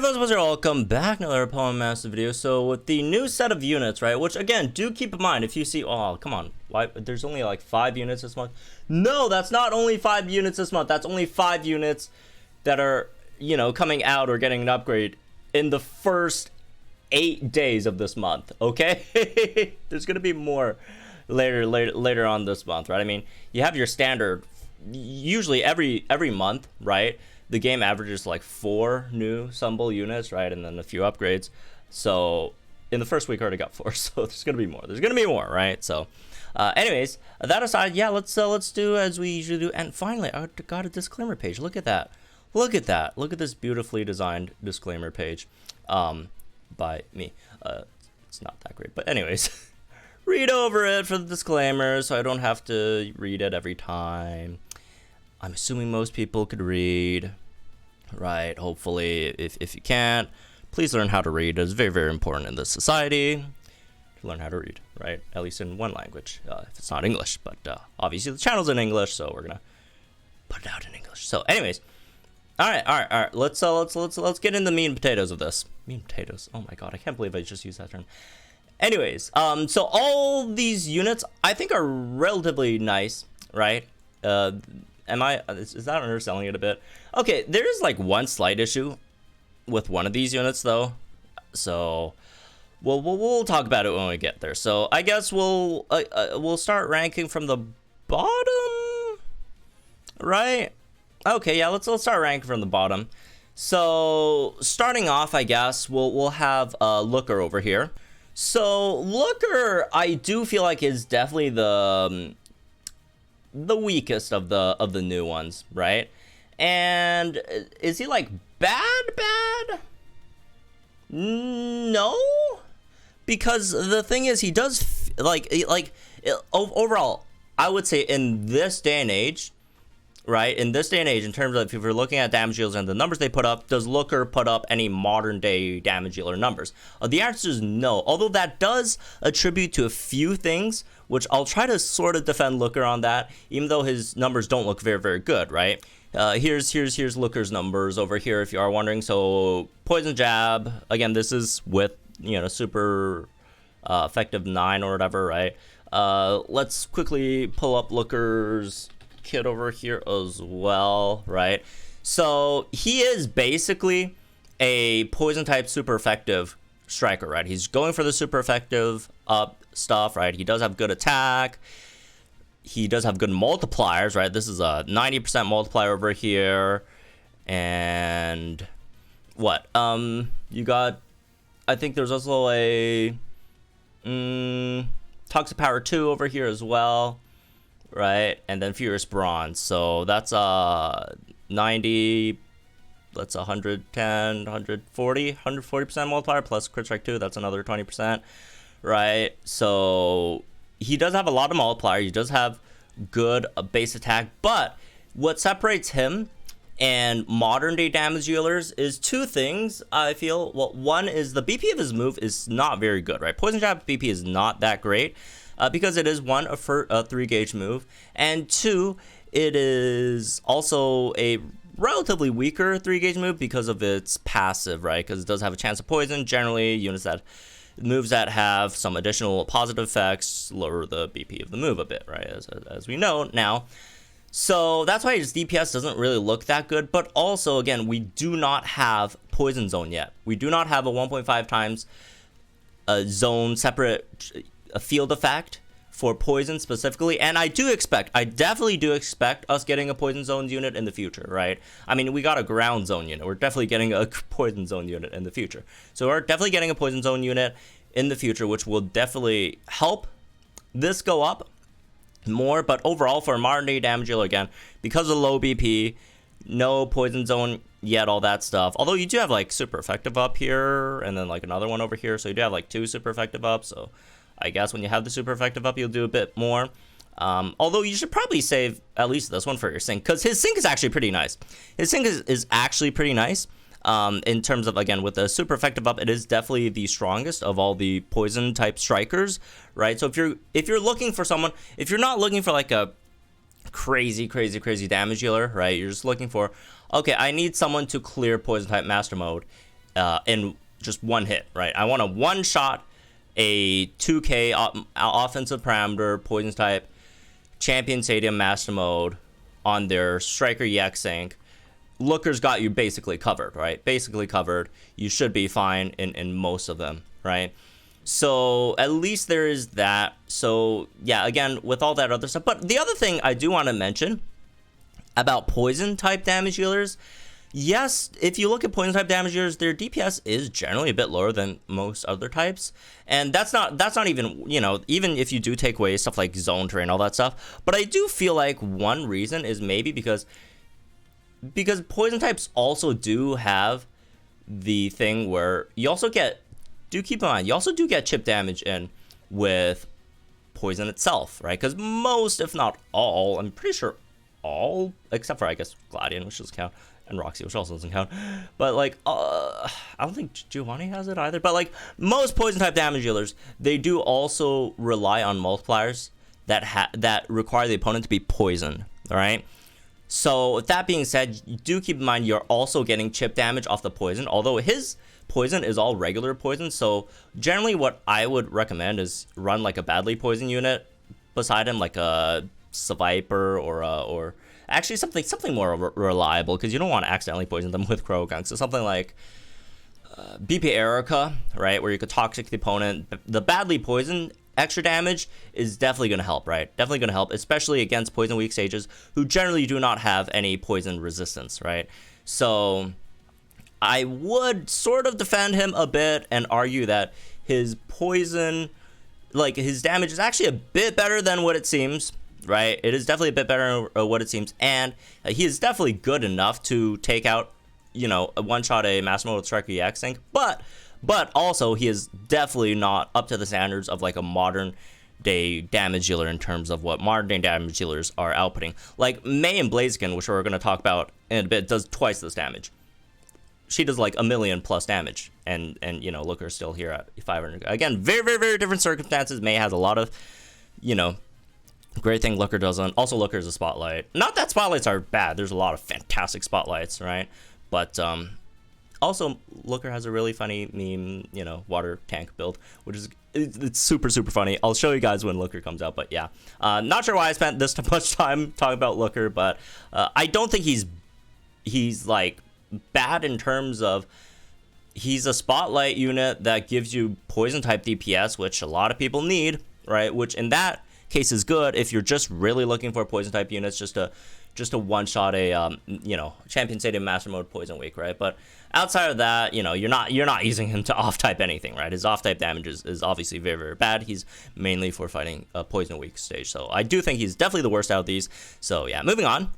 Alright, folks, welcome back to another Opponent Master video. So with the new set of units, right, which again, do keep in mind, if you see, oh, come on, why, there's only like 5 units this month. No, that's not only 5 units this month, that's only 5 units that are, you know, coming out or getting an upgrade in the first 8 days of this month, okay? There's gonna be more later on this month, right? I mean, you have your standard, usually every month, right? The game averages like 4 new Sunbull units, right? And then a few upgrades. So in the first week I already got 4, so there's gonna be more. There's gonna be more, right? So anyways, that aside, yeah, let's do as we usually do. And finally, I got a disclaimer page. Look at that. Look at that. Look at this beautifully designed disclaimer page by me. It's not that great, but anyways, read over it for the disclaimer so I don't have to read it every time. I'm assuming most people could read, right? Hopefully, if you can't, please learn how to read. It's very, very important in this society to learn how to read, right? At least in one language, if it's not English. But obviously, the channel's in English, so we're gonna put it out in English. So, anyways, all right. Let's get in the meat and potatoes of this. Meat and potatoes. Oh my god, I can't believe I just used that term. Anyways, so all these units I think are relatively nice, right? Is that underselling it a bit? Okay, there is like one slight issue with one of these units though, so we'll talk about it when we get there. So I guess we'll start ranking from the bottom, right? Okay, yeah, let's start ranking from the bottom. So starting off, I guess we'll have Looker over here. So Looker, I do feel like is definitely the weakest of the new ones, right? And is he like bad? No, because the thing is, he does overall, I would say in this day and age, right? In this day and age, in terms of if you're looking at damage dealers and the numbers they put up, does Looker put up any modern day damage dealer numbers? The answer is no, although that does attribute to a few things, which I'll try to sort of defend Looker on that, even though his numbers don't look very, very good, right? Here's Looker's numbers over here, if you are wondering. So Poison Jab, again, this is with, you know, super effective 9 or whatever, right? Let's quickly pull up Looker's kit over here as well, right? So he is basically a poison type super effective striker, right? He's going for the super effective stuff, right? He does have good attack, he does have good multipliers, right? This is a 90% multiplier over here. And what you got, I think there's also a Toxic Power 2 over here as well, right? And then Furious Bronze. So that's 90, that's 110, 140% multiplier plus Crit Strike 2. That's another 20%, right? So he does have a lot of multiplier. He does have good base attack. But what separates him and modern day damage dealers is 2 things, I feel. Well, one is the BP of his move is not very good, right? Poison Jab BP is not that great. Because it is one, a 3-gauge move, and 2, it is also a relatively weaker 3-gauge move because of its passive, right? Because it does have a chance of poison. Generally, moves that have some additional positive effects lower the BP of the move a bit, right? As we know now. So that's why his DPS doesn't really look that good. But also, again, we do not have Poison Zone yet. We do not have a 1.5 times zone separate a field effect for poison specifically, and I definitely do expect us getting a poison zone unit in the future, right? I mean, we got a ground zone unit, we're definitely getting a poison zone unit in the future, so we're definitely getting a poison zone unit in the future, which will definitely help this go up more. But overall, for a modern day damage dealer, again, because of low BP, no poison zone yet, all that stuff, although you do have like super effective up here and then like another one over here, so you do have like 2 super effective up. So I guess when you have the super effective up, you'll do a bit more. Although you should probably save at least this one for your sync, because his sync is actually pretty nice. His sync is actually pretty nice. In terms of, again, with the super effective up, it is definitely the strongest of all the poison type strikers, right? So if you're looking for someone, if you're not looking for like a crazy damage dealer, right? You're just looking for, okay, I need someone to clear poison type master mode. in just one hit, right? I want to one-shot a 2K offensive parameter, poison type, Champion Stadium Master Mode on their Striker EX Inc. Looker's got you basically covered, right? Basically covered. You should be fine in most of them, right? So at least there is that. So yeah, again, with all that other stuff. But the other thing I do want to mention about poison type damage dealers, yes, if you look at poison type damage dealers, their DPS is generally a bit lower than most other types. And that's not even, you know, even if you do take away stuff like zone terrain, all that stuff. But I do feel like one reason is maybe because poison types also do have the thing where you also get, do keep in mind, you also do get chip damage in with poison itself, right? Because most, if not all, I'm pretty sure all, except for, I guess, Gladian, which doesn't count, and Roxy, which also doesn't count. But, like, I don't think Giovanni has it either. But, like, most poison-type damage dealers, they do also rely on multipliers that require the opponent to be poisoned, all right? So, with that being said, do keep in mind you're also getting chip damage off the poison, although his poison is all regular poison. So generally what I would recommend is run like a badly poison unit beside him, like a Viper or actually something more reliable, because you don't want to accidentally poison them with Croagunk. So something like BP Erica, right, where you could toxic the opponent. The badly poison extra damage is definitely going to help, right? Definitely going to help, especially against poison weak stages who generally do not have any poison resistance, right? So I would sort of defend him a bit and argue that his poison, like his damage, is actually a bit better than what it seems, right? It is definitely a bit better than what it seems, and he is definitely good enough to take out, you know, a one-shot a Master Mode with Striker EX Inc. But also he is definitely not up to the standards of like a modern day damage dealer in terms of what modern day damage dealers are outputting. Like May and Blaziken, which we're going to talk about in a bit, does twice this damage. She does like 1 million plus damage, and you know, Looker's still here at 500. Again, very different circumstances. May has a lot of, you know, great thing Looker doesn't. Also, Looker is a spotlight. Not that spotlights are bad. There's a lot of fantastic spotlights, right? But also Looker has a really funny meme, you know, water tank build, which is it's super funny. I'll show you guys when Looker comes out. But yeah, not sure why I spent this much time talking about Looker, but I don't think he's like bad in terms of he's a spotlight unit that gives you poison type DPS, which a lot of people need, right? Which in that case is good if you're just really looking for poison type units, just to one shot a you know, Champion Stadium Master Mode poison weak, right? But outside of that, you know, you're not using him to off type anything, right? His off type damage is obviously very bad. He's mainly for fighting a poison weak stage, so I do think he's definitely the worst out of these. So yeah, moving on.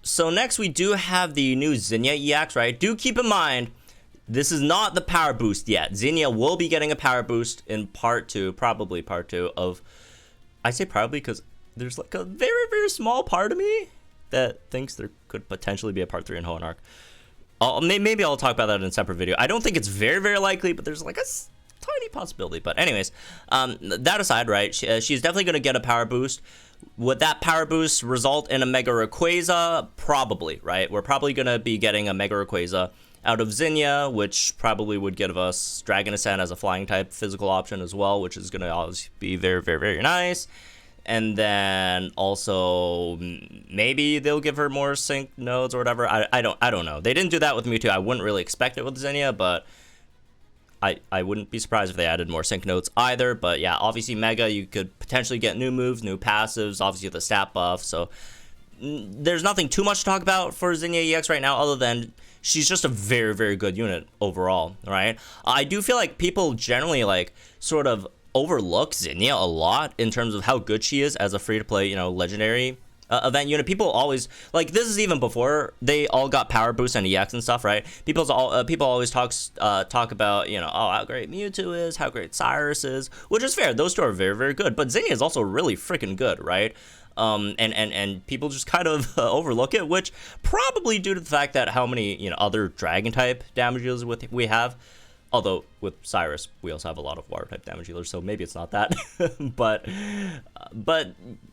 So next we do have the new Zinnia EX, right? Do keep in mind, this is not the power boost yet. Zinnia will be getting a power boost in part 2, probably part 2 of, I say probably because there's like a very small part of me that thinks there could potentially be a part 3 in Hoenn Arc. Maybe I'll talk about that in a separate video. I don't think it's very likely, but there's like a tiny possibility. But anyways, that aside, right, she's definitely going to get a power boost. Would that power boost result in a Mega Rayquaza? Probably, right? We're probably going to be getting a Mega Rayquaza out of Zinnia, which probably would give us Dragon Ascent as a flying type physical option as well, which is going to always be very nice. And then also maybe they'll give her more sync nodes or whatever. I don't know. They didn't do that with Mewtwo. I wouldn't really expect it with Zinnia, but I wouldn't be surprised if they added more sync nodes either. But yeah, obviously Mega, you could potentially get new moves, new passives, obviously the stat buff. So there's nothing too much to talk about for Zinnia EX right now, other than she's just a very good unit overall, right? I do feel like people generally like sort of overlook Zinnia a lot in terms of how good she is as a free-to-play, you know, legendary event unit. People always, like, this is even before they all got power boost and EX and stuff, right? People always talk about, you know, oh, how great Mewtwo is, how great Cyrus is, which is fair. Those two are very good, but Zinnia is also really freaking good, right? And people just kind of overlook it, which probably due to the fact that how many, you know, other dragon type damage dealers we have. Although with Cyrus, we also have a lot of water type damage dealers, so maybe it's not that. but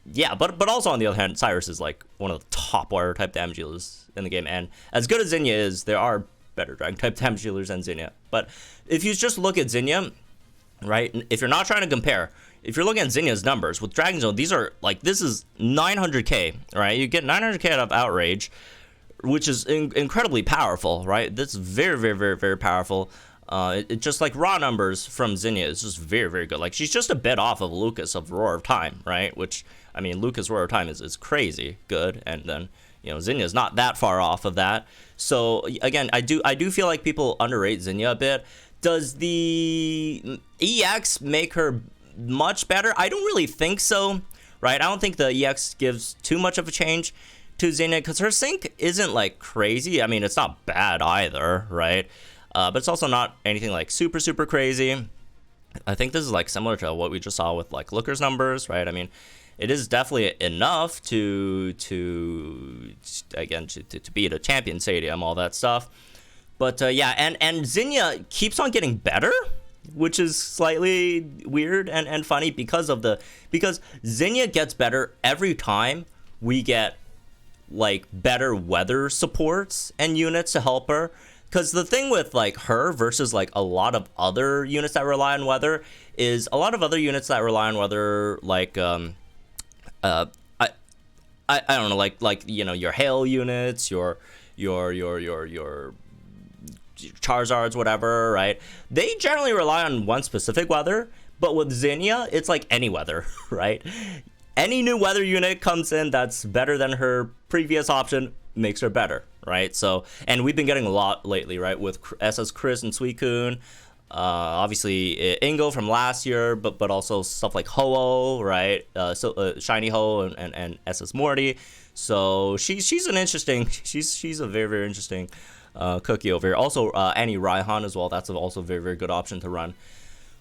yeah, but also on the other hand, Cyrus is like one of the top water type damage dealers in the game. And as good as Zinnia is, there are better Dragon type damage dealers than Zinnia. But if you just look at Zinnia, right, if you're not trying to compare, if you're looking at Zinnia's numbers with Dragon Zone, these are like, this is 900k, right? You get 900k out of Outrage, which is incredibly powerful, right? That's very, very, very, very powerful. It just like raw numbers from Zinnia is just very, very good. Like, she's just a bit off of Lucas of Roar of Time, right? Which, I mean, Lucas Roar of Time is crazy good, and then, you know, Zinnia's not that far off of that. So again, I do feel like people underrate Zinnia a bit. Does the EX make her much better? I don't really think so, right? I don't think the EX gives too much of a change to Zinnia, because her sync isn't like crazy. I mean, it's not bad either, right? But it's also not anything like super, super crazy. I think this is like similar to what we just saw with like Looker's numbers, right? I mean, it is definitely enough to beat a champion stadium, all that stuff. But yeah, and Zinnia keeps on getting better, which is slightly weird and funny because Zinnia gets better every time we get like better weather supports and units to help her. Because the thing with like her versus like a lot of other units that rely on weather is a lot of other units that rely on weather, like I don't know, like you know, your hail units, your Charizards, whatever, right? They generally rely on one specific weather, but with Zinnia, it's like any weather, right? Any new weather unit comes in that's better than her previous option makes her better, right? So, and we've been getting a lot lately, right? With SS Chris and Suicune, obviously Ingo from last year, but also stuff like Ho-Oh, right? Shiny Ho and SS Morty. So she's an interesting, she's a very, very interesting cookie over here. Also Annie Raihan as well. That's also a very, very good option to run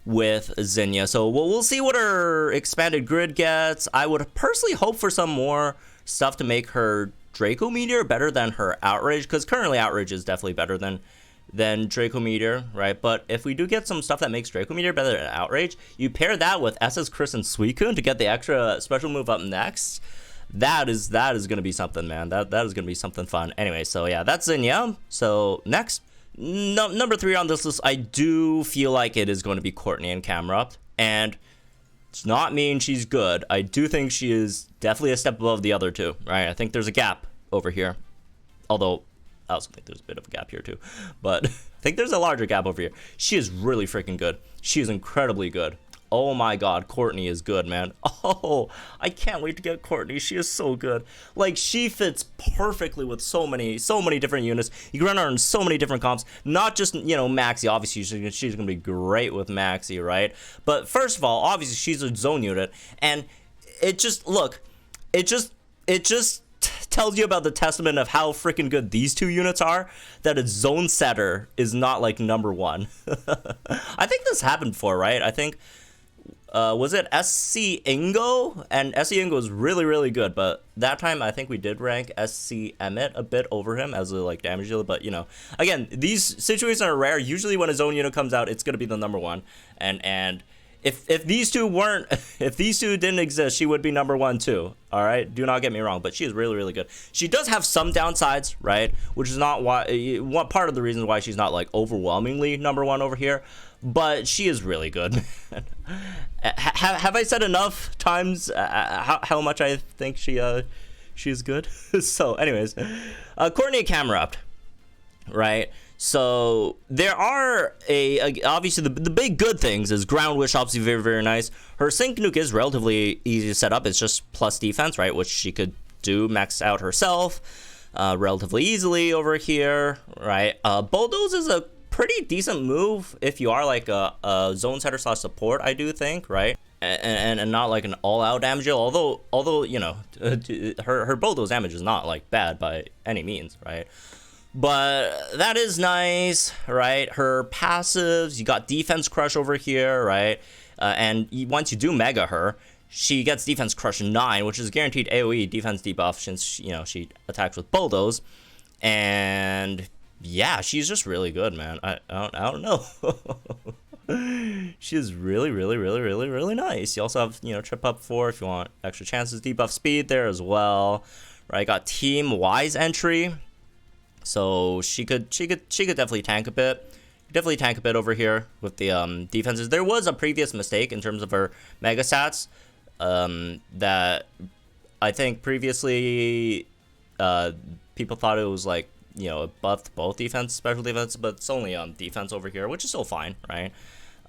with Zinnia. So we'll see what her expanded grid gets. I would personally hope for some more stuff to make her Draco Meteor better than her Outrage, because currently Outrage is definitely better than Draco Meteor, right? But if we do get some stuff that makes Draco Meteor better than Outrage, you pair that with SS Chris and Suicune to get the extra special move up next. That is going to be something, man. That is going to be something fun. Anyway, so yeah, that's Zinnia. So next, number 3 on this list, I do feel like it is going to be Courtney and Camerupt. And it's not mean she's good. I do think she is definitely a step above the other two, right? I think there's a gap over here. Although, I also think there's a bit of a gap here too. But I think there's a larger gap over here. She is really freaking good. She is incredibly good. Oh my god, Courtney is good, man. Oh, I can't wait to get Courtney. She is so good. Like, she fits perfectly with so many different units. You can run her in so many different comps. Not just, you know, Maxi. Obviously, she's going to be great with Maxi, right? But first of all, obviously, she's a zone unit. And it just, look, it just tells you about the testament of how freaking good these two units are, that a zone setter is not, like, number 1. I think this happened before, right? I think... was it SC Ingo? And SC Ingo was really, really good, but that time I think we did rank SC Emmett a bit over him as a like damage dealer. But you know, again, these situations are rare. Usually when a zone unit comes out, it's gonna be the number 1. And if these two weren't, if these two didn't exist, she would be number 1 too. All right, do not get me wrong, but she is really, really good. She does have some downsides, right? Which is not why, one part of the reason why she's not like overwhelmingly number 1 over here. But she is really good. Have I said enough times how much I think she's good? So, anyways, Courtney Camerupt, right? So there are obviously the big good things is Ground Wish, obviously very, very nice. Her Sync Nuke is relatively easy to set up. It's just plus defense, right? Which she could do max out herself relatively easily over here, right? Bulldoze is a pretty decent move if you are like a zone setter / support, I do think, right? And not like an all-out damage deal, although you know, her Bulldoze damage is not like bad by any means, right? But that is nice, right? Her passives, you got Defense Crush over here, right? And once you do Mega her, she gets Defense Crush 9, which is guaranteed AoE defense debuff since, you know, she attacks with Bulldoze. And yeah, she's just really good, man. I don't know. She's really, really, really, really, really nice. You also have, you know, Trip Up 4 if you want extra chances, debuff speed there as well. Right, got Team Wise entry. So she could definitely tank a bit. Definitely tank a bit over here with the defenses. There was a previous mistake in terms of her mega stats that I think previously people thought it was like, you know, it buffed both defense, special defense, but it's only defense over here, which is still fine, right?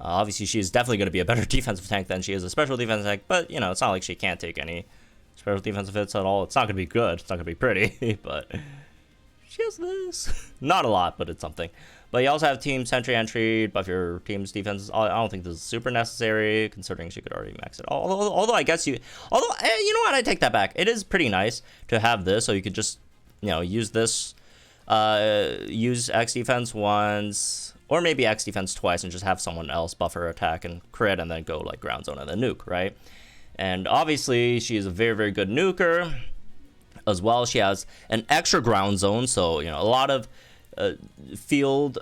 Obviously, she's definitely going to be a better defensive tank than she is a special defensive tank, but, you know, it's not like she can't take any special defensive hits at all. It's not going to be good. It's not going to be pretty, but she has this. Not a lot, but it's something. But you also have team sentry entry, buff your team's defenses. I don't think this is super necessary, considering she could already max it. Although I guess you know what, I take that back. It is pretty nice to have this, so you could just, you know, use this, use X defense once, or maybe X defense twice, and just have someone else buff her attack and crit, and then go like ground zone and then nuke, right? And obviously, she is a very, very good nuker as well. She has an extra ground zone, so, you know, a lot of field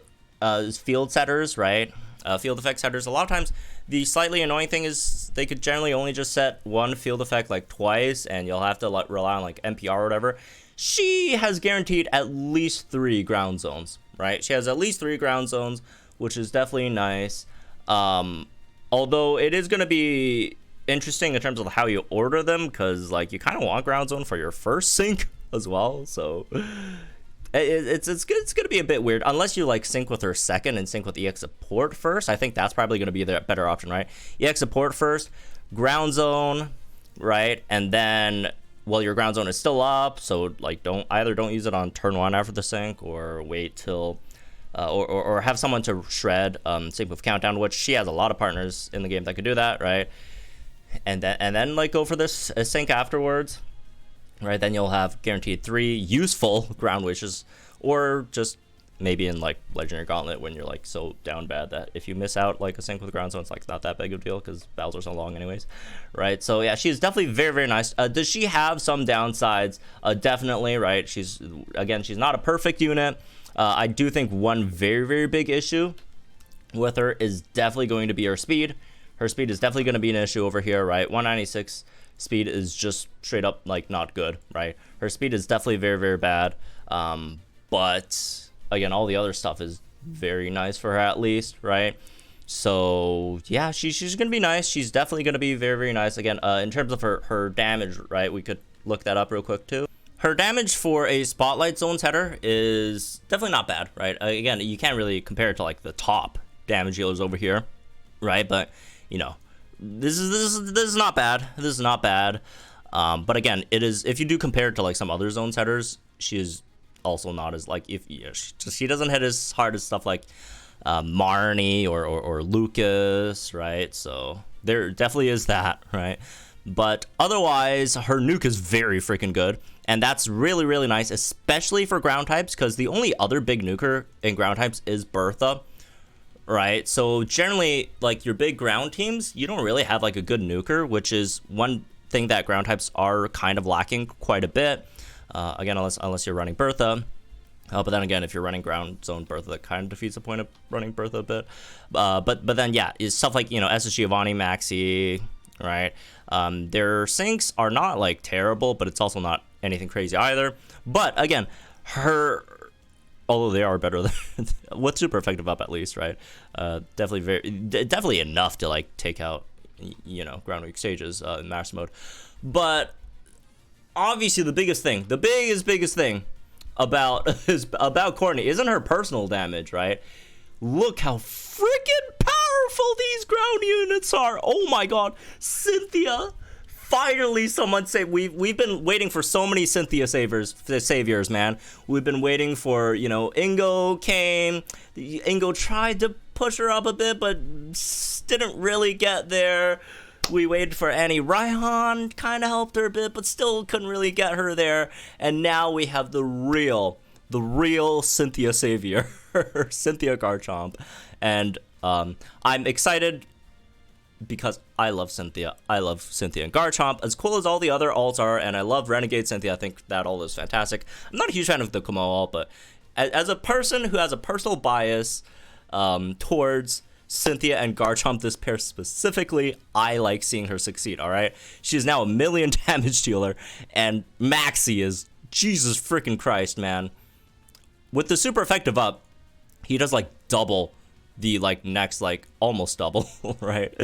setters, right? Field effect setters. A lot of times, the slightly annoying thing is they could generally only just set one field effect like twice, and you'll have to rely on like NPR or whatever. She has guaranteed at least 3 ground zones, right? She has at least 3 ground zones, which is definitely nice. Although it is going to be interesting in terms of how you order them, because like you kind of want ground zone for your first sync as well, so it's gonna be a bit weird unless you like sync with her second and sync with EX support first. I think that's probably gonna be the better option, right? EX support first, ground zone, right? And then, well, your ground zone is still up, so like don't use it on turn 1 after the sync, or wait till or have someone to shred sync with countdown, which she has a lot of partners in the game that could do that, right? And then like go for this sync afterwards, right? Then you'll have guaranteed 3 useful ground wishes, or just maybe in like Legendary Gauntlet when you're like so down bad that if you miss out like a sync with ground zone, it's like not that big of a deal because battles are so long anyways, right? So yeah, she's definitely very, very nice. Does she have some downsides? Definitely, right? She's not a perfect unit. I do think one very, very big issue with her is definitely going to be her speed. Her speed is definitely going to be an issue over here, right? 196 speed is just straight up like not good, right? Her speed is definitely very, very bad. But again, all the other stuff is very nice for her at least, right? So yeah, she's going to be nice. She's definitely going to be very, very nice. Again, in terms of her damage, right? We could look that up real quick too. Her damage for a Spotlight Zones header is definitely not bad, right? Again, you can't really compare it to like the top damage dealers over here, right? But you know, this is not bad. This is not bad. But again, it is, if you do compare it to like some other zone setters, she is also not as like, if you know, she doesn't hit as hard as stuff like Marnie or Lucas, right? So there definitely is that, right? But otherwise, her nuke is very freaking good, and that's really, really nice, especially for ground types, because the only other big nuker in ground types is Bertha. Right, so generally, like your big ground teams, you don't really have like a good nuker, which is one thing that ground types are kind of lacking quite a bit. Again, unless you're running Bertha. But then again, if you're running ground zone Bertha, that kind of defeats the point of running Bertha a bit. But then yeah, is stuff like, you know, SS Giovanni, Maxi, right? Their syncs are not like terrible, but it's also not anything crazy either. But again, although they are better than what's super effective up at least, right? Definitely enough to like take out, you know, ground weak stages in master mode. But obviously the biggest thing about Courtney isn't her personal damage, right? Look how freaking powerful these ground units are. Oh my god, Cynthia. Finally, someone say we've been waiting for so many Cynthia saviors, man. We've been waiting for, you know, Ingo came. Ingo tried to push her up a bit, but didn't really get there. We waited for Annie Raihan, kind of helped her a bit, but still couldn't really get her there. And now we have the real Cynthia savior, Cynthia Garchomp, and I'm excited, because I love Cynthia. I love Cynthia and Garchomp, as cool as all the other alts are, and I love Renegade Cynthia. I think that ult is fantastic. I'm not a huge fan of the Kumo ult, but as a person who has a personal bias towards Cynthia and Garchomp, this pair specifically, I like seeing her succeed, alright? She is now a 1,000,000 damage dealer, and Maxi is, Jesus freaking Christ, man. with the super effective up, he does like double the like next, like almost double, right?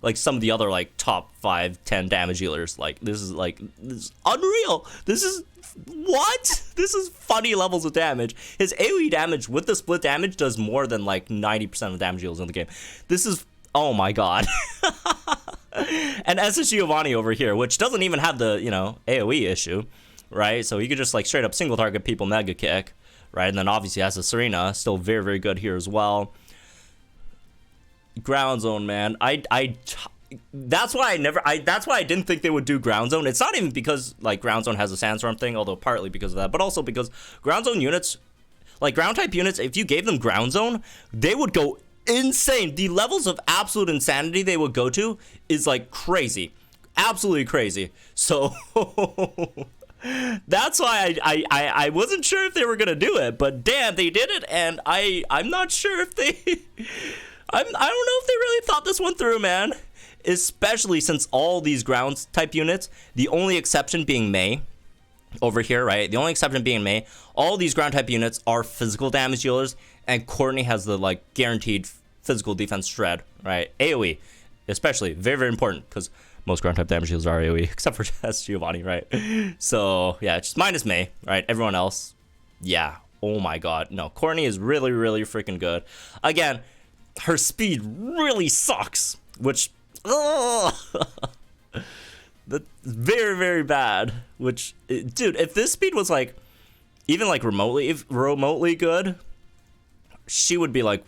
Like some of the other like top 5-10 damage dealers. Like this is unreal. This is what? This is funny levels of damage. His AoE damage with the split damage does more than like 90% of damage dealers in the game. This is, oh my god. And SS Giovanni over here, which doesn't even have the, you know, AoE issue, right? So he could just like straight up single target people mega kick, right? And then obviously has a Serena, still very, very good here as well. Ground zone, man. That's why I didn't think they would do ground zone. It's not even because like ground zone has a sandstorm thing, although partly because of that, but also because ground zone units, like ground type units, if you gave them ground zone, they would go insane. The levels of absolute insanity they would go to is like crazy, absolutely crazy. So that's why I wasn't sure if they were gonna do it, but damn, they did it, and I'm not sure if they I don't know if they really thought this one through, man. Especially since all these ground type units, the only exception being May over here, right? The only exception being May, all these ground type units are physical damage dealers, and Courtney has the like guaranteed physical defense shred, right? AoE, especially, very, very important, because most ground type damage dealers are AoE, except for S. Giovanni, right? So yeah, just minus May, right? Everyone else, yeah. Oh my god, no, Courtney is really, really freaking good. Again, her speed really sucks, which, that's very, very bad. Which, dude, if this speed was like even like remotely good, she would be like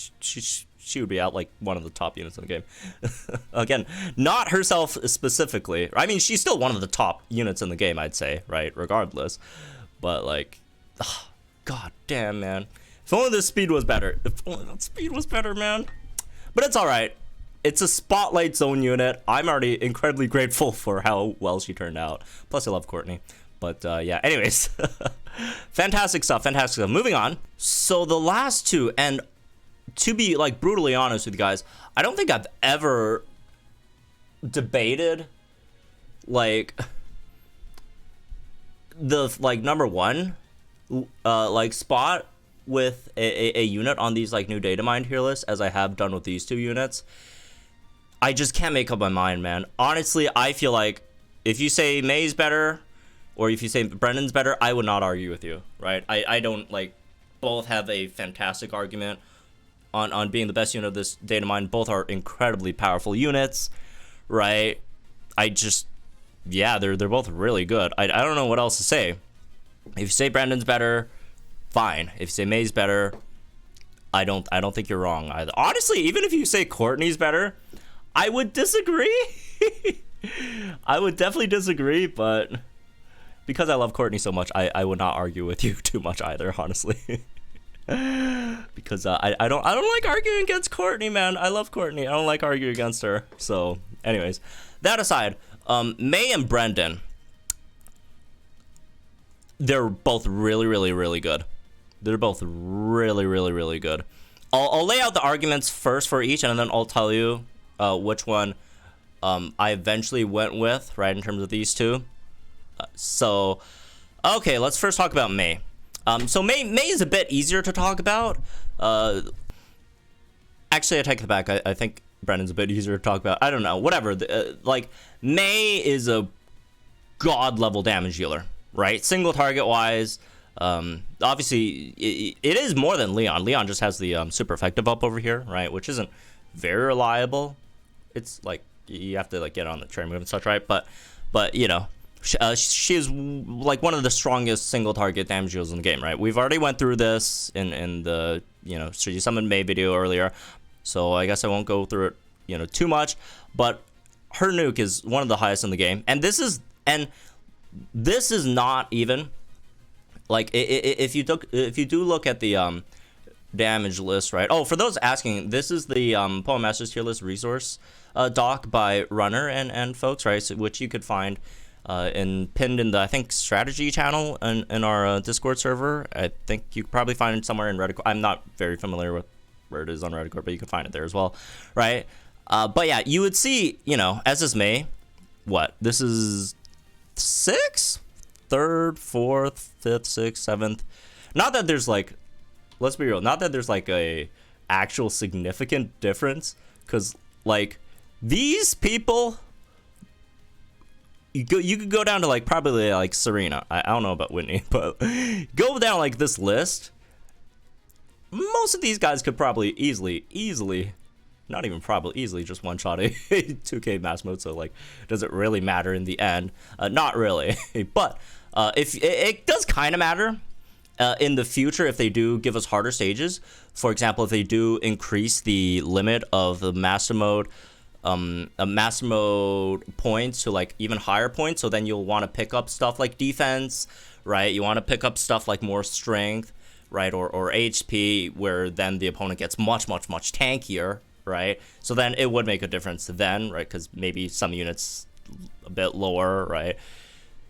she would be out like one of the top units in the game. Again, not herself specifically. I mean, she's still one of the top units in the game, I'd say, right? Regardless, but like, god damn, man. If only the speed was better. If only that speed was better, man. But it's all right. It's a spotlight zone unit. I'm already incredibly grateful for how well she turned out. Plus, I love Courtney. But yeah, anyways. Fantastic stuff, fantastic stuff. Moving on. So the last two, and to be like brutally honest with you guys, I don't think I've ever debated like the like number one like spot with a unit on these like new Datamined tier lists as I have done with these two units. I just can't make up my mind, man. Honestly, I feel like if you say May's better or if you say Brendan's better, I would not argue with you, right? I don't like, both have a fantastic argument on being the best unit of this Datamined. Both are incredibly powerful units, right? I just, yeah, they're both really good. I don't know what else to say. If you say Brendan's better, fine. If you say May's better, I don't think you're wrong either. Honestly, even if you say Courtney's better, I would disagree. I would definitely disagree, but because I love Courtney so much, I would not argue with you too much either, honestly. Because I don't like arguing against Courtney, man. I love Courtney. I don't like arguing against her. So, anyways, that aside, May and Brendan, they're both really, really, really good. They're both really, really, really good. I'll lay out the arguments first for each, and then I'll tell you which one I eventually went with, right, in terms of these two. So, okay, let's first talk about May. So May is a bit easier to talk about. Actually, I take it back. I think Brendan's a bit easier to talk about. I don't know. Whatever. Like, May is a god-level damage dealer, right? Single target-wise. Obviously, it is more than Leon. Leon just has the super effective up over here, right? Which isn't very reliable. It's like, you have to like get on the train move and such, right? But you know, she is like one of the strongest single target damage dealers in the game, right? We've already went through this in the, you know, Should You Summon May video earlier, so I guess I won't go through it, you know, too much. But her nuke is one of the highest in the game, and this is not even like, if you do look at the damage list, right? Oh, for those asking, this is the Poem Masters tier list resource doc by Runner and folks, right? So, which you could find pinned in the, I think, strategy channel in our Discord server. I think you could probably find it somewhere in Reddit. I'm not very familiar with where it is on Reddit, but you can find it there as well, right? But yeah, you would see, you know, as is May, what, this is 6? 3rd, 4th, 5th, 6th, 7th. Not that there's like, let's be real, not that there's like a actual significant difference, because like these people, you could go down to like probably like Serena. I don't know about Whitney, but go down like this list. Most of these guys could probably easily, not even probably, easily just one-shot a 2K mass mode. So like, does it really matter in the end? Not really. But if it does kind of matter in the future if they do give us harder stages. For example, if they do increase the limit of the master mode points to like even higher points, so then you'll want to pick up stuff like defense, right? You want to pick up stuff like more strength, right? Or HP, where then the opponent gets much tankier, right? So then it would make a difference then, right? Because maybe some units a bit lower, right?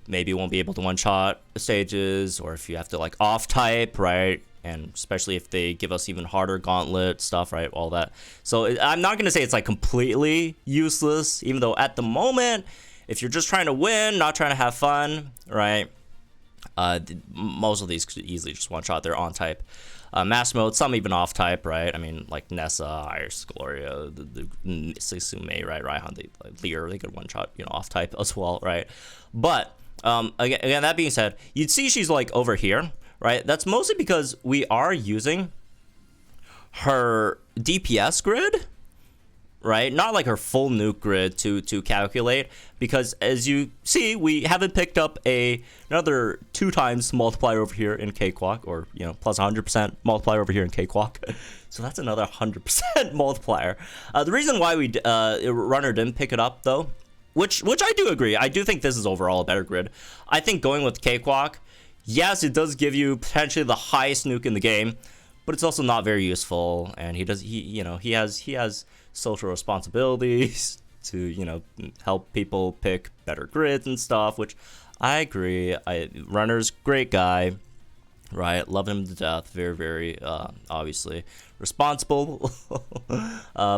Maybe won't be able to one-shot stages, or if you have to like off-type, right? And especially if they give us even harder gauntlet stuff, right? All that. So I'm not going to say it's like completely useless, even though at the moment, if you're just trying to win, not trying to have fun, right? Most of these could easily just one-shot. They're on-type. Mass mode, some even off-type, right? I mean, like Nessa, Iris, Gloria, the Susume, right? Raihan, Lear, they could one-shot, you know, off-type as well, right? But again, that being said, you'd see she's like over here, right? That's mostly because we are using her DPS grid, right? Not like her full nuke grid to calculate, because as you see, we haven't picked up another 2 times multiplier over here in Cakewalk, or you know, plus 100% multiplier over here in Cakewalk. So that's another 100% multiplier. The reason why we runner didn't pick it up though, which I do agree, I do think this is overall a better grid. I think going with Cakewalk, yes, it does give you potentially the highest nuke in the game, but it's also not very useful, and he has social responsibilities to, you know, help people pick better grids and stuff, which I agree. Runner's great guy, right? Love him to death. Very obviously responsible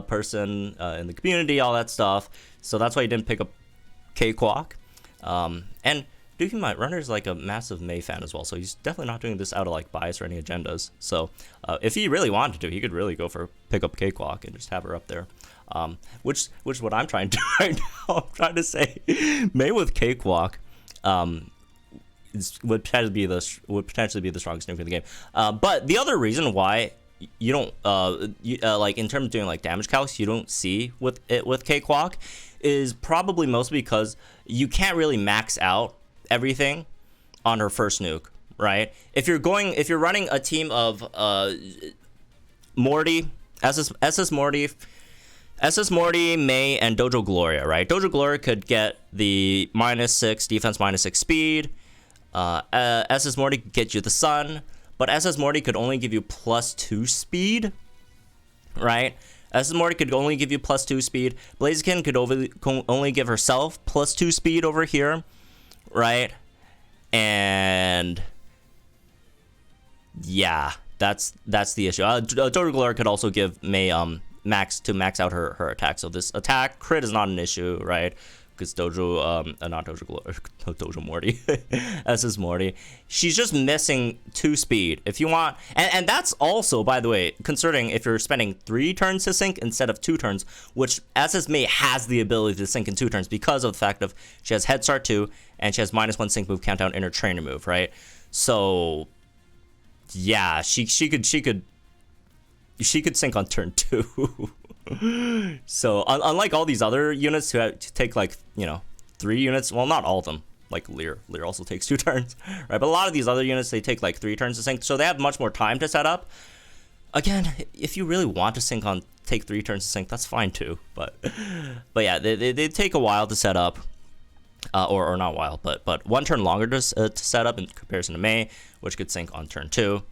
person in the community, all that stuff. So that's why he didn't pick up Cakewalk. And do keep in mind, Runner's like a massive Mei fan as well, so he's definitely not doing this out of like bias or any agendas. So if he really wanted to, he could really go for pick up Cakewalk and just have her up there. Which is what I'm trying to do right now. I'm trying to say Mei with Cakewalk would potentially be the strongest nuke in the game. But the other reason why you don't like in terms of doing like damage calcs, you don't see with Cakewalk is probably mostly because you can't really max out everything on her first nuke, right? If you're running a team of Morty, SS Morty, Mei, and Dojo Gloria, right? Dojo Gloria could get the -6 defense, -6 speed. SS Morty could get you the sun, but SS Morty could only give you +2 speed, right? SS Morty could only give you +2 speed. Blaziken could only give herself +2 speed over here, right? And yeah, that's the issue. Dojo Gloria could also give Mei max out her attack. So this attack crit is not an issue, right? Because Dojo Morty, SS Morty, she's just missing 2 speed. If you want, and that's also, by the way, considering if you're spending 3 turns to sync instead of 2 turns, which SS Mei has the ability to sync in 2 turns because of the fact of she has Head Start 2 and she has -1 sync move countdown in her trainer move, right? So yeah, she could sync on turn 2. So unlike all these other units who have to take like, you know, 3 units, well, not all of them, like Lear also takes 2 turns, right? But a lot of these other units, they take like 3 turns to sync, so they have much more time to set up. Again, if you really want to take 3 turns to sync, that's fine too, but yeah, they take a while to set up, or not a while, but 1 turn longer to set up in comparison to Mei, which could sync on turn 2.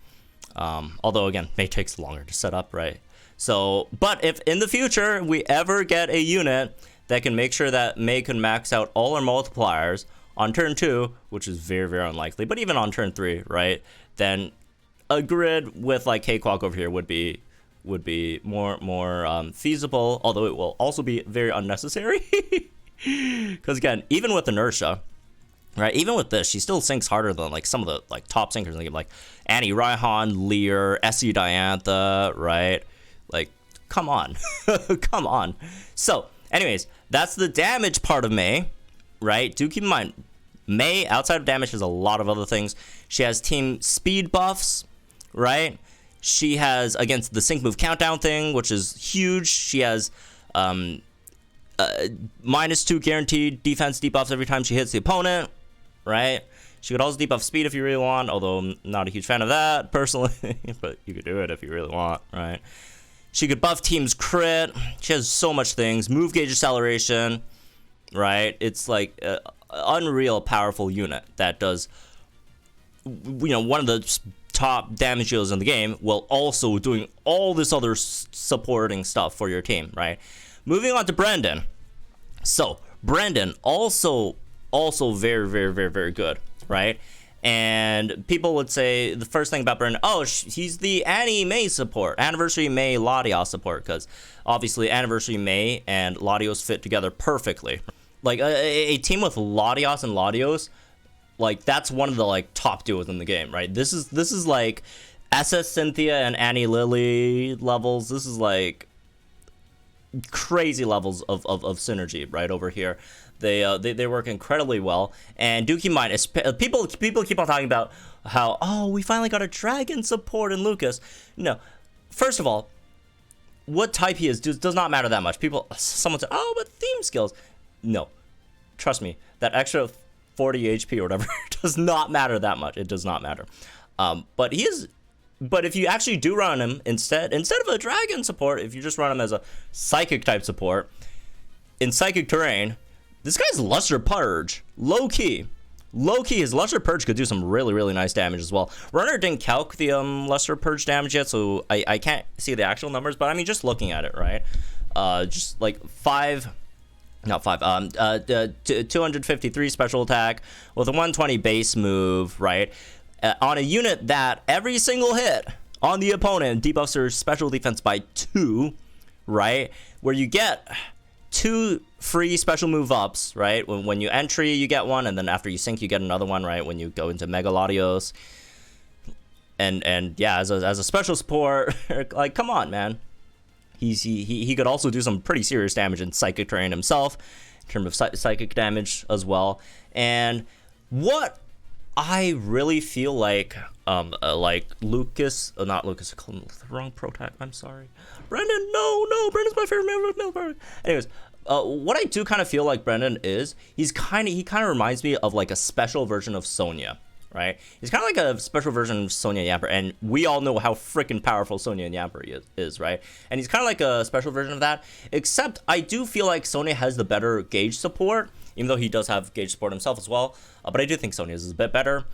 Although again, Mei takes longer to set up, right? So, but if in the future we ever get a unit that can make sure that Mei can max out all her multipliers on turn 2, which is very unlikely, but even on turn 3, right? Then a grid with like Cakewalk over here would be more feasible, although it will also be very unnecessary. Because again, even with inertia, right? Even with this, she still sinks harder than like some of the like top sinkers in the game, like Annie Raihan, Lear, Essie Diantha, right? Like, come on. Come on. So, anyways, that's the damage part of May, right? Do keep in mind, May, outside of damage, has a lot of other things. She has team speed buffs, right? She has, against the sync move countdown thing, which is huge. She has -2 guaranteed defense debuffs every time she hits the opponent, right? She could also debuff speed if you really want, although I'm not a huge fan of that, personally. But you could do it if you really want, right? She could buff team's crit. She has so much things. Move gauge acceleration, right? It's like an unreal powerful unit that does, you know, one of the top damage dealers in the game, while also doing all this other supporting stuff for your team, right? Moving on to Brendan. So, Brendan also very, very, very, very good, right? And people would say the first thing about Brendan, oh, he's the Annie May support, Anniversary May Latios support, because obviously Anniversary May and Latios fit together perfectly. Like a team with Latios and Latios, like that's one of the like top duos in the game, right? This is like SS Cynthia and Annie Lily levels. This is like crazy levels of synergy right over here. They work incredibly well. And do keep in mind, people keep on talking about how, oh, we finally got a dragon support in Lucas. No, first of all, what type he is does not matter that much. Someone said, oh, but theme skills. No, trust me, that extra 40 HP or whatever does not matter that much. It does not matter. But if you actually do run him instead of a dragon support, if you just run him as a psychic type support in psychic terrain, this guy's Luster Purge, low key, his Luster Purge could do some really, really nice damage as well. Runner didn't calc the Luster Purge damage yet, so I can't see the actual numbers, but I mean, just looking at it, right? Just like 253 special attack with a 120 base move, right? On a unit that every single hit on the opponent debuffs their special defense by 2, right? Where you get 2 free special move ups, right? When you entry, you get one, and then after you sync, you get another one, right? When you go into Mega Latios. And yeah, as a special support, like, come on, man. He could also do some pretty serious damage in Psychic Terrain himself, in terms of psychic damage as well. And what I really feel like Lucas, not Lucas, the wrong pro tag, I'm sorry. Brendan, no, Brendan's my favorite member. Anyways, what I do kind of feel like Brendan is, he kind of reminds me of like a special version of Sonya, right? He's kind of like a special version of Sonya Yamper, and we all know how freaking powerful Sonya Yamper is, right? And he's kind of like a special version of that, except I do feel like Sonya has the better gauge support, even though he does have gauge support himself as well. But I do think Sonya's is a bit better.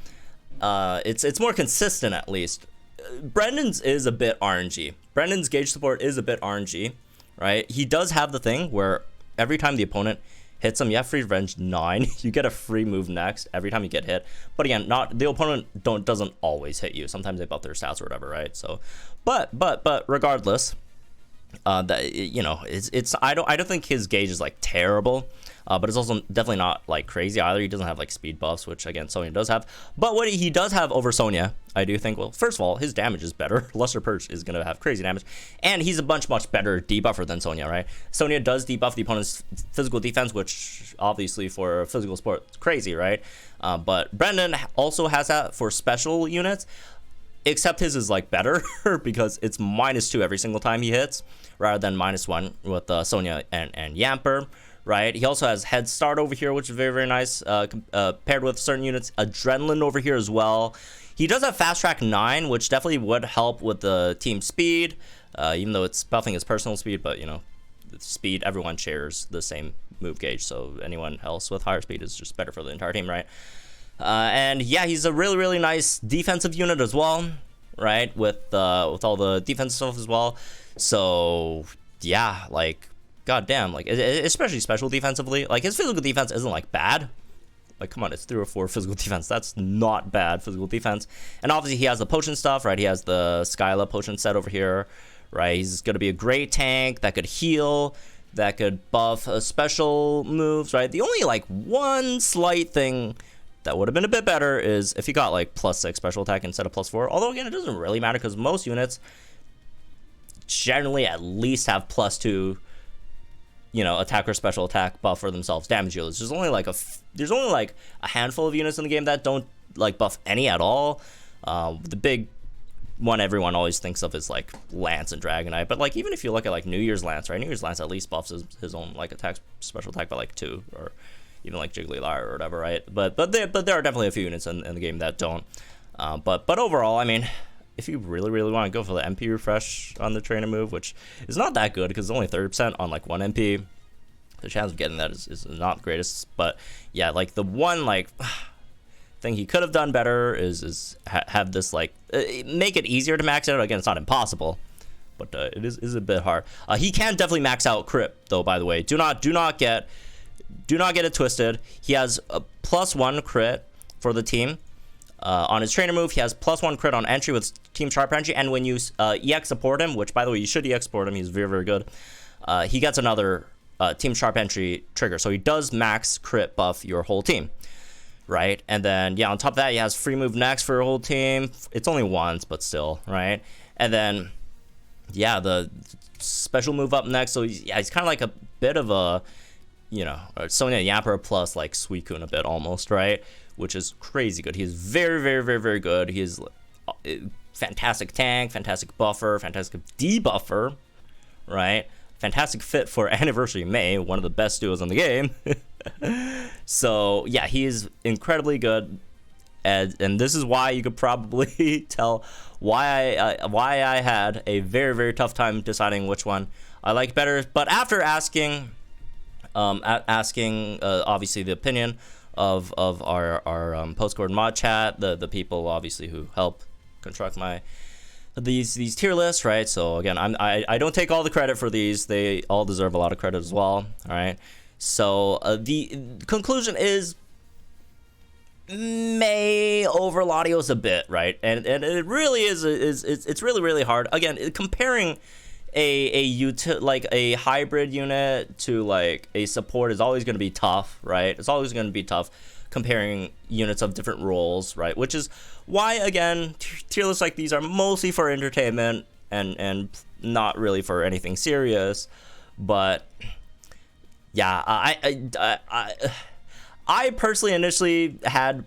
It's more consistent, at least. Brendan's is a bit RNG. Brendan's gauge support is a bit RNG, right? He does have the thing where every time the opponent hits him, you have free revenge 9. You get a free move next every time you get hit. But again, not the opponent doesn't always hit you. Sometimes they buff their stats or whatever, right? So, but regardless, that, you know, it's I don't think his gauge is like terrible. But it's also definitely not like crazy either. He doesn't have like speed buffs, which again Sonya does have. But what he does have over Sonya, I do think, well, first of all, his damage is better. Luster Purge is gonna have crazy damage, and he's a much better debuffer than Sonya, right? Sonya does debuff the opponent's physical defense, which obviously for physical sport is crazy, right? But Brendan also has that for special units, except his is like better because it's -2 every single time he hits, rather than -1 with Sonya and Yamper. Right, he also has Head Start over here, which is very, very nice, paired with certain units. Adrenaline over here as well. He does have Fast Track 9, which definitely would help with the team speed, even though it's buffing his personal speed, but, you know, speed, everyone shares the same move gauge, so anyone else with higher speed is just better for the entire team, right? And yeah, he's a really, really nice defensive unit as well, right, with all the defense stuff as well. So, yeah, like, goddamn, like, especially special defensively, like his physical defense isn't like bad. Like, come on, it's 3 or 4 physical defense. That's not bad physical defense. And obviously he has the potion stuff, right? He has the Skyla potion set over here, right? He's gonna be a great tank that could heal, that could buff special moves, right? The only like one slight thing that would have been a bit better is if he got like +6 special attack instead of +4. Although again, it doesn't really matter because most units generally at least have +2, you know, attack or special attack buff for themselves damage dealers. There's only like a handful of units in the game that don't like buff any at all. The big one everyone always thinks of is like Lance and Dragonite, but like even if you look at like New Year's Lance, right? New Year's Lance at least buffs his own like attack special attack by like 2, or even like Jigglylyre or whatever, right? But there are definitely a few units in the game that don't. But overall, I mean, if you really want to go for the MP refresh on the trainer move, which is not that good because it's only 30% on like 1 MP, the chance of getting that is not the greatest. But yeah, like the one like thing he could have done better is have this like make it easier to max out. Again, it's not impossible, but it is a bit hard. He can definitely max out crit though. By the way, do not get it twisted. He has a +1 crit for the team. On his trainer move, he has +1 crit on entry with Team Sharp Entry, and when you EX support him, which by the way you should EX support him, he's very good. He gets another Team Sharp Entry trigger, so he does max crit buff your whole team, right? And then yeah, on top of that, he has free move next for your whole team. It's only once, but still, right? And then yeah, the special move up next. So he's kind of like a bit of a, you know, Sonya Yapper plus like Suicune a bit almost, right? Which is crazy good. He's very good. He is fantastic tank, fantastic buffer, fantastic debuffer, right? Fantastic fit for Anniversary May, one of the best duos in the game. So yeah, he is incredibly good, and this is why you could probably tell why I had a very tough time deciding which one I liked better. But after asking obviously the opinion of our Postcord mod chat, the people obviously who help construct these tier lists, right? So again, I don't take all the credit for these. They all deserve a lot of credit as well. All right. So the conclusion is May over Latios a bit, right? And it really is it's really hard. Again, comparing a hybrid unit to like a support is always going to be tough, right? It's always going to be tough comparing units of different roles, right? Which is why, again, tier lists like these are mostly for entertainment and not really for anything serious. But yeah, I personally initially had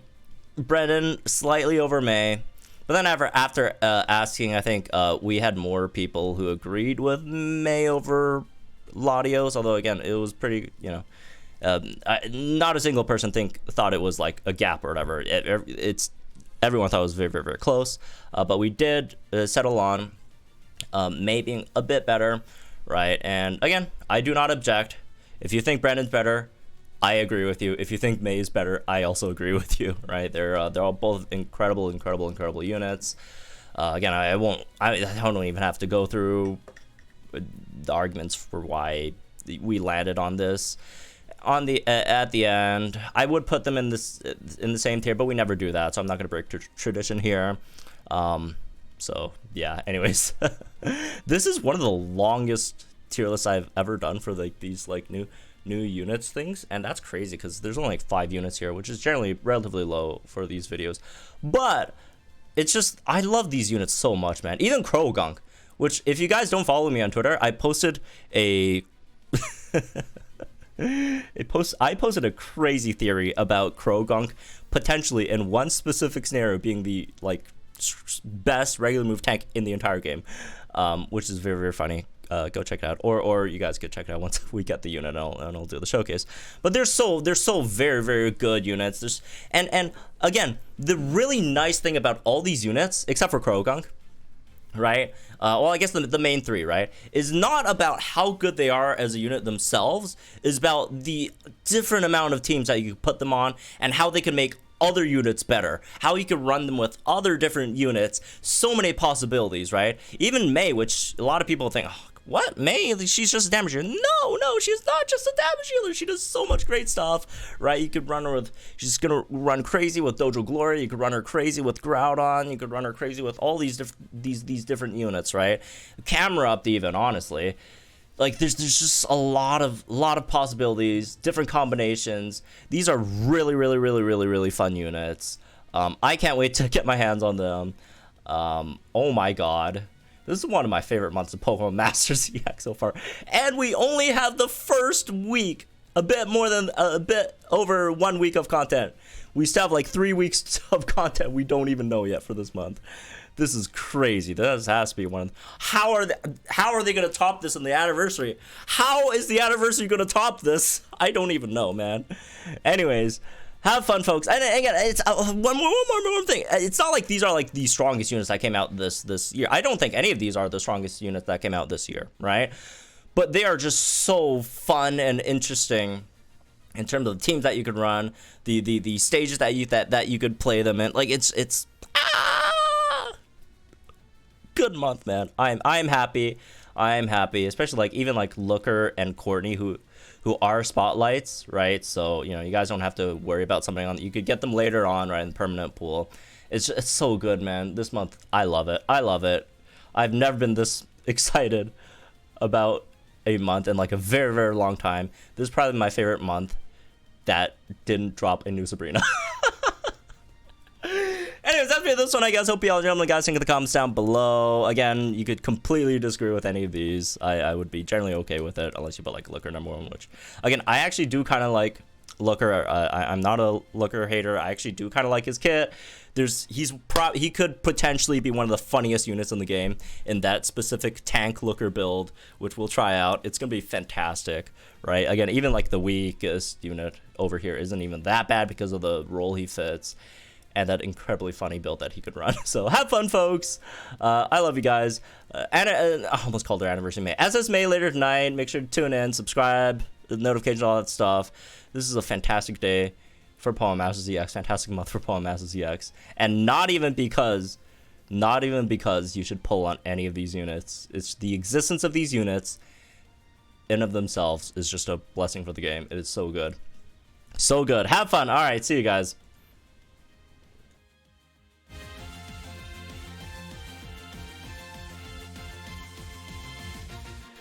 Brennan slightly over May. But then after asking, I think we had more people who agreed with May over Latios. Although again, it was pretty, you know, not a single person thought it was like a gap or whatever. Everyone thought it was very close. But we did settle on May being a bit better, right? And again, I do not object. If you think Brandon's better, I agree with you. If you think May is better, I also agree with you, right? They're all both incredible units. Again, I don't even have to go through the arguments for why we landed on this. At the end, I would put them in the same tier, but we never do that, so I'm not gonna break tradition here. So yeah. Anyways, this is one of the longest tier lists I've ever done for like these like new units things, and that's crazy because there's only like 5 units here, which is generally relatively low for these videos. But it's just, I love these units so much, man. Even Croagunk, which if you guys don't follow me on Twitter, I posted I posted a crazy theory about Croagunk potentially in one specific scenario being the like best regular move tank in the entire game, which is very funny. Go check it out, or you guys could check it out once we get the unit, and I'll do the showcase. But they're so very good units. And again, the really nice thing about all these units, except for Croagunk, right? Well, I guess the main 3, right, is not about how good they are as a unit themselves. Is about the different amount of teams that you put them on and how they can make other units better, how you can run them with other different units. So many possibilities, right? Even May, which a lot of people think, oh, what, May, she's just a damage dealer. No, she's not just a damage dealer. She does so much great stuff, right? You could run her with, she's gonna run crazy with Dojo Glory. You could run her crazy with Groudon. You could run her crazy with all these different units, right? Camerupt even, honestly. Like there's just a lot of possibilities, different combinations. These are really fun units. I can't wait to get my hands on them. Oh my god. This is one of my favorite months of Pokemon Masters EX so far. And we only have the first week, a bit over 1 week of content. We still have like 3 weeks of content we don't even know yet for this month. This is crazy. This has to be one of them. How are they going to top this in the anniversary? How is the anniversary going to top this? I don't even know, man. Anyways, have fun, folks. And again, it's one more thing. It's not like these are like the strongest units that came out this year. I don't think any of these are the strongest units that came out this year, right? But they are just so fun and interesting in terms of the teams that you could run, the stages that you could play them in. Like it's good month, man. I'm happy. I'm happy, especially like even like Looker and Courtney who are spotlights, right? So, you know, you guys don't have to worry about something on. You could get them later on, right, in the permanent pool. It's so good, man. This month, I love it. I love it. I've never been this excited about a month in like a very long time. This is probably my favorite month that didn't drop a new Sabrina. Anyways, that's me this one, I guess. Hope you all enjoyed. Guys, think in the comments down below. Again, you could completely disagree with any of these. I would be generally okay with it, unless you put like Looker #1, which, again, I actually do kind of like Looker. I'm not a Looker hater. I actually do kind of like his kit. He could potentially be one of the funniest units in the game in that specific tank Looker build, which we'll try out. It's gonna be fantastic, right? Again, even like the weakest unit over here isn't even that bad because of the role he fits and that incredibly funny build that he could run. So have fun, folks. I love you guys. I almost called it anniversary May. SS May later tonight. Make sure to tune in, subscribe, notifications, all that stuff. This is a fantastic day for Pokemon Masters EX. Fantastic month for Pokemon Masters EX. And not even because you should pull on any of these units. It's the existence of these units in of themselves is just a blessing for the game. It is so good. So good. Have fun. All right. See you guys.